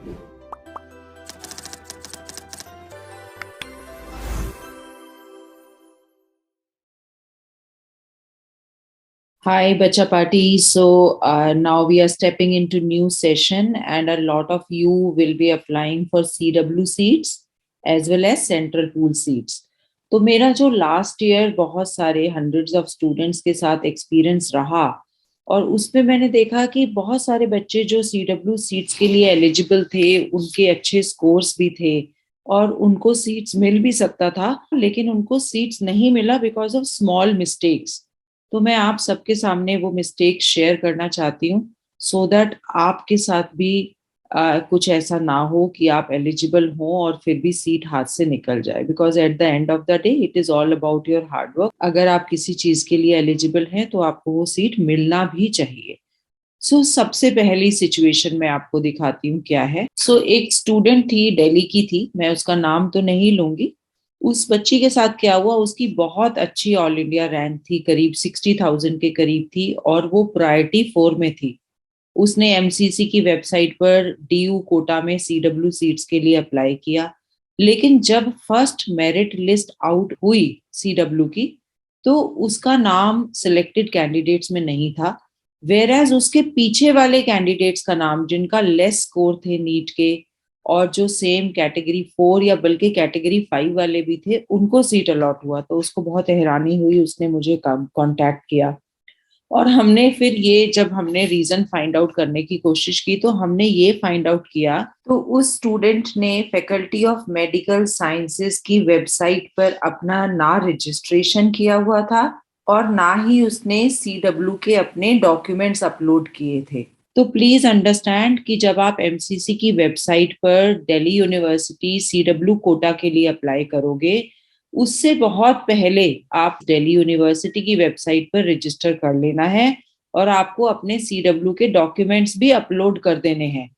Hi, Bacha Party. Now we are stepping into new session, and a lot of you will be applying for CW seats as well as central pool seats. तो मेरा जो last year बहुत सारे hundreds of students के साथ experience रहा, और उसमें मैंने देखा कि बहुत सारे बच्चे जो CW सीट्स के लिए एलिजिबल थे, उनके अच्छे स्कोर्स भी थे और उनको सीट्स मिल भी सकता था, लेकिन उनको सीट्स नहीं मिला बिकॉज ऑफ स्मॉल मिस्टेक्स। तो मैं आप सबके सामने वो मिस्टेक शेयर करना चाहती हूँ, सो दैट आपके साथ भी कुछ ऐसा ना हो कि आप एलिजिबल हो और फिर भी सीट हाथ से निकल जाए। Because at the end of the day it is all about your hard work. अगर आप किसी चीज के लिए एलिजिबल हैं तो आपको वो सीट मिलना भी चाहिए। सबसे पहली सिचुएशन मैं आपको दिखाती हूँ क्या है। एक स्टूडेंट थी, दिल्ली की थी, मैं उसका नाम तो नहीं लूंगी। उस बच्ची के साथ क्या हुआ, उसकी बहुत अच्छी ऑल इंडिया रैंक थी, करीब 60,000 के करीब थी, और वो प्रायोरिटी 4 में थी। उसने एमसीसी की वेबसाइट पर डीयू कोटा में सीडब्ल्यू सीट्स के लिए अप्लाई किया। लेकिन जब फर्स्ट मेरिट लिस्ट आउट हुई सीडब्ल्यू की, तो उसका नाम सिलेक्टेड कैंडिडेट्स में नहीं था। वेर एज उसके पीछे वाले कैंडिडेट्स का नाम, जिनका लेस स्कोर थे नीट के और जो सेम कैटेगरी 4 या बल्कि कैटेगरी 5 वाले भी थे, उनको सीट अलॉट हुआ। तो उसको बहुत हैरानी हुई, उसने मुझे कांटेक्ट किया, और हमने फिर ये जब हमने रीजन फाइंड आउट करने की कोशिश की तो हमने ये फाइंड आउट किया। तो उस स्टूडेंट ने फैकल्टी ऑफ मेडिकल साइंसेज की वेबसाइट पर अपना ना रजिस्ट्रेशन किया हुआ था और ना ही उसने सीडब्ल्यू के अपने डॉक्यूमेंट्स अपलोड किए थे। तो प्लीज अंडरस्टैंड कि जब आप एमसीसी की वेबसाइट पर दिल्ली यूनिवर्सिटी सीडब्ल्यू कोटा के लिए अप्लाई करोगे, उससे बहुत पहले आप दिल्ली यूनिवर्सिटी की वेबसाइट पर रजिस्टर कर लेना है और आपको अपने सीडब्ल्यू के डॉक्यूमेंट्स भी अपलोड कर देने हैं।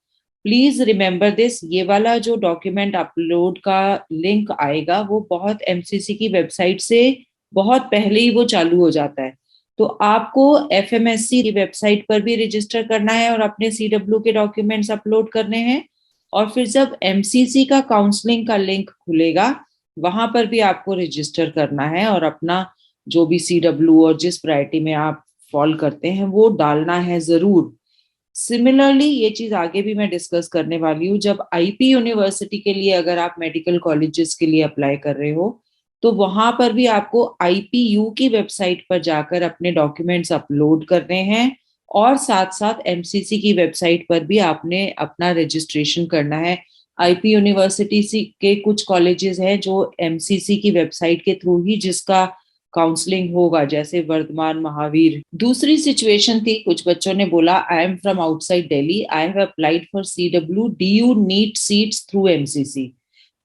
Please remember this. ये वाला जो डॉक्यूमेंट अपलोड का लिंक आएगा वो बहुत एमसीसी की वेबसाइट से बहुत पहले ही वो चालू हो जाता है। तो आपको एफएमएससी की वेबसाइट पर भी रजिस्टर करना है और अपने सीडब्ल्यू के डॉक्यूमेंट्स अपलोड करने हैं। और फिर जब एमसीसी का काउंसलिंग का लिंक खुलेगा, वहां पर भी आपको रजिस्टर करना है और अपना जो भी सीडब्ल्यू और जिस प्रायोरिटी में आप फॉल करते हैं वो डालना है जरूर। सिमिलरली ये चीज आगे भी मैं डिस्कस करने वाली हूँ। जब आईपी यूनिवर्सिटी के लिए अगर आप मेडिकल कॉलेजेस के लिए अप्लाई कर रहे हो, तो वहां पर भी आपको आईपीयू की वेबसाइट पर जाकर अपने डॉक्यूमेंट्स अपलोड करने हैं, और साथ साथ एमसीसी की वेबसाइट पर भी आपने अपना रजिस्ट्रेशन करना है। आईपी यूनिवर्सिटी के कुछ कॉलेजेस हैं जो एमसीसी की वेबसाइट के थ्रू ही जिसका काउंसलिंग होगा, जैसे वर्धमान महावीर। दूसरी सिचुएशन थी, कुछ बच्चों ने बोला I am from outside Delhi, I have applied for CW, D you need seats through MCC.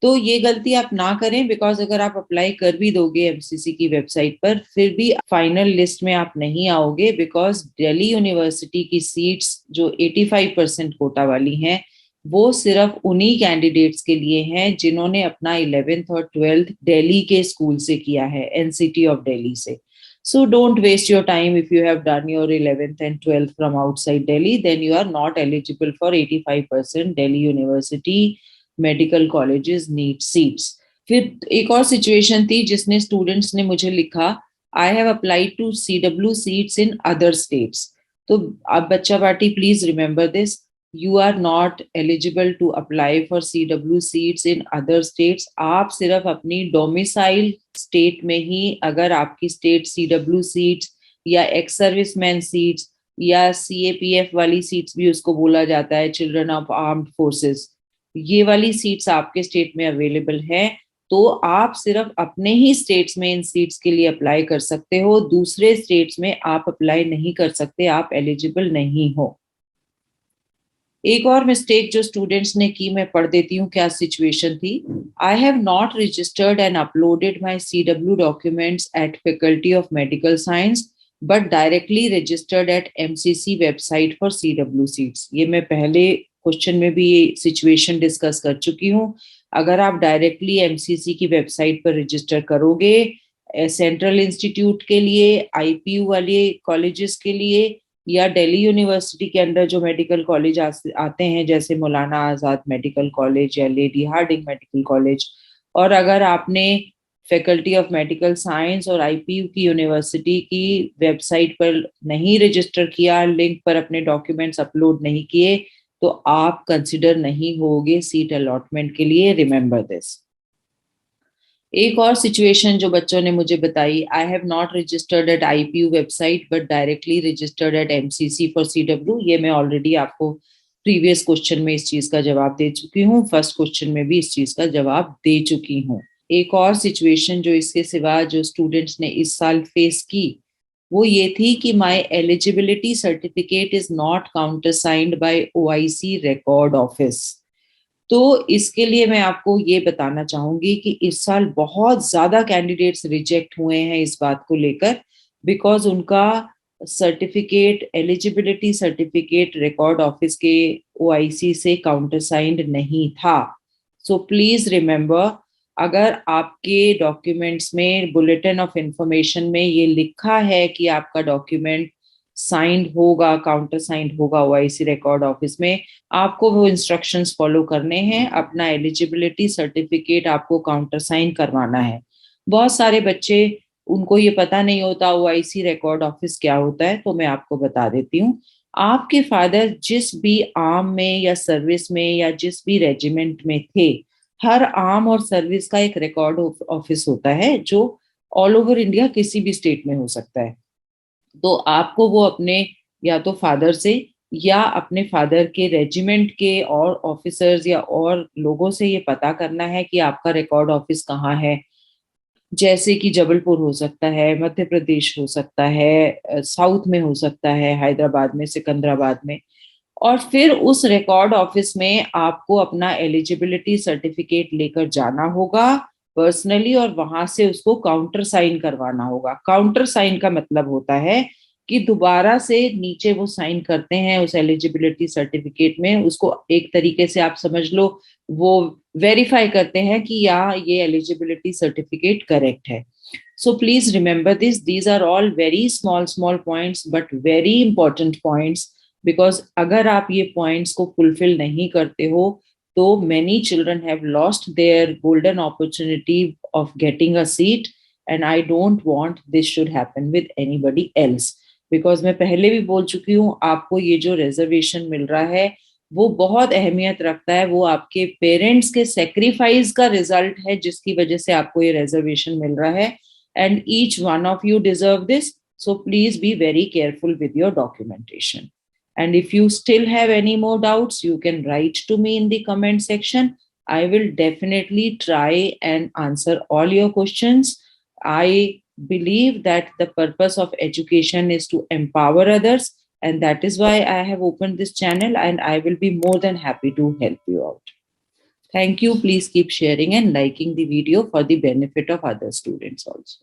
तो ये गलती आप ना करें, बिकॉज अगर आप अप्लाई कर भी दोगे एमसीसी की वेबसाइट पर, फिर भी फाइनल लिस्ट में आप नहीं आओगे, बिकॉज दिल्ली यूनिवर्सिटी की सीट्स जो 85% कोटा वाली हैं, वो सिर्फ उन्हीं कैंडिडेट्स के लिए हैं जिन्होंने अपना 11th और 12th दिल्ली के स्कूल से किया है, एनसीटी ऑफ दिल्ली से। So don't waste your time. If you have done your 11th and 12th from outside Delhi, then you are not eligible for 85% Delhi University medical colleges need seats. फिर एक और situation थी जिसने students ने मुझे लिखा, I have applied to CW seats in other states. तो अब बच्चा party please remember this, you are not eligible to apply for CW seats in other states. आप सिर्फ अपनी डोमिसाइल स्टेट में ही, अगर आपकी स्टेट सीडब्ल्यू सीट्स या एक्स सर्विसमैन सीट्स या सीएपीएफ वाली सीट्स भी उसको बोला जाता है, चिल्ड्रन ऑफ आर्म्ड फोर्सेस, ये वाली सीट्स आपके स्टेट में अवेलेबल है, तो आप सिर्फ अपने ही स्टेट्स में इन सीट्स के लिए अप्लाई कर सकते हो। दूसरे स्टेट्स में आप अप्लाई नहीं कर सकते, आप एलिजिबल नहीं हो। एक और मिस्टेक जो स्टूडेंट्स ने की, मैं पढ़ देती हूँ क्या सिचुएशन थी। I have not registered and uploaded my CW documents eight faculty of medical science but directly registered eight MCC website for CW seats. ये मैं पहले क्वेश्चन में भी ये सिचुएशन डिस्कस कर चुकी हूँ। अगर आप डायरेक्टली एमसीसी की वेबसाइट पर रजिस्टर करोगे सेंट्रल इंस्टीट्यूट के लिए, आईपीयू वाले कॉलेजेस के लिए, या दिल्ली यूनिवर्सिटी के अंदर जो मेडिकल कॉलेज आते हैं, जैसे मौलाना आजाद मेडिकल कॉलेज या लेडी हार्डिंग मेडिकल कॉलेज, और अगर आपने फैकल्टी ऑफ मेडिकल साइंस और आईपीयू की यूनिवर्सिटी की वेबसाइट पर नहीं रजिस्टर किया, लिंक पर अपने डॉक्यूमेंट्स अपलोड नहीं किए, तो आप कंसिडर नहीं होगे सीट अलॉटमेंट के लिए। Remember this. एक और सिचुएशन जो बच्चों ने मुझे बताई, I have not registered eight IPU website but directly registered eight MCC for CW. ये मैं ऑलरेडी आपको प्रीवियस क्वेश्चन में इस चीज का जवाब दे चुकी हूँ, फर्स्ट क्वेश्चन में भी इस चीज का जवाब दे चुकी हूँ। एक और सिचुएशन जो इसके सिवा जो स्टूडेंट्स ने इस साल फेस की, वो ये थी कि my eligibility certificate is not countersigned by OIC record office. तो इसके लिए मैं आपको ये बताना चाहूंगी कि इस साल बहुत ज्यादा कैंडिडेट्स रिजेक्ट हुए हैं इस बात को लेकर, बिकॉज उनका certificate, eligibility certificate record office के ओआईसी से काउंटरसाइंड नहीं था। सो प्लीज रिमेंबर, अगर आपके डॉक्यूमेंट्स में बुलेटिन ऑफ इंफॉर्मेशन में ये लिखा है कि आपका डॉक्यूमेंट साइंड होगा, काउंटर साइंड होगा ओआईसी रिकॉर्ड ऑफिस में, आपको वो इंस्ट्रक्शंस फॉलो करने हैं। अपना एलिजिबिलिटी सर्टिफिकेट आपको काउंटर साइन करवाना है। बहुत सारे बच्चे, उनको ये पता नहीं होता ओआईसी रिकॉर्ड ऑफिस क्या होता है, तो मैं आपको बता देती हूँ। आपके फादर जिस भी आर्म में या सर्विस में या जिस भी रेजिमेंट में थे, हर आर्म और सर्विस का एक रिकॉर्ड ऑफिस होता है जो ऑल ओवर इंडिया किसी भी स्टेट में हो सकता है। तो आपको वो अपने या तो फादर से या अपने फादर के रेजिमेंट के और ऑफिसर्स या और लोगों से ये पता करना है कि आपका रिकॉर्ड ऑफिस कहाँ है। जैसे कि जबलपुर हो सकता है, मध्य प्रदेश हो सकता है, साउथ में हो सकता है, हैदराबाद में, सिकंदराबाद में। और फिर उस रिकॉर्ड ऑफिस में आपको अपना एलिजिबिलिटी सर्टिफिकेट लेकर जाना होगा पर्सनली, और वहां से उसको काउंटर साइन करवाना होगा। काउंटर साइन का मतलब होता है कि दोबारा से नीचे वो साइन करते हैं उस एलिजिबिलिटी सर्टिफिकेट में, उसको एक तरीके से आप समझ लो वो वेरीफाई करते हैं कि या ये एलिजिबिलिटी सर्टिफिकेट करेक्ट है। So please remember this, these are all very small small points but very important points, because अगर आप ये पॉइंट्स को फुलफिल नहीं करते हो तो many children have lost their golden opportunity of getting a seat, and I don't want this should happen with anybody else, because मैं पहले भी बोल चुकी हूँ, आपको ये जो रिजर्वेशन मिल रहा है वो बहुत अहमियत रखता है, वो आपके पेरेंट्स के सेक्रीफाइस का रिजल्ट है जिसकी वजह से आपको ये रिजर्वेशन मिल रहा है, and each one of you deserve this. So please be very careful with your documentation. And if you still have any more doubts, you can write to me in the comment section. I will definitely try and answer all your questions. I believe that the purpose of education is to empower others, and that is why I have opened this channel, and I will be more than happy to help you out. Thank you. Please keep sharing and liking the video for the benefit of other students also.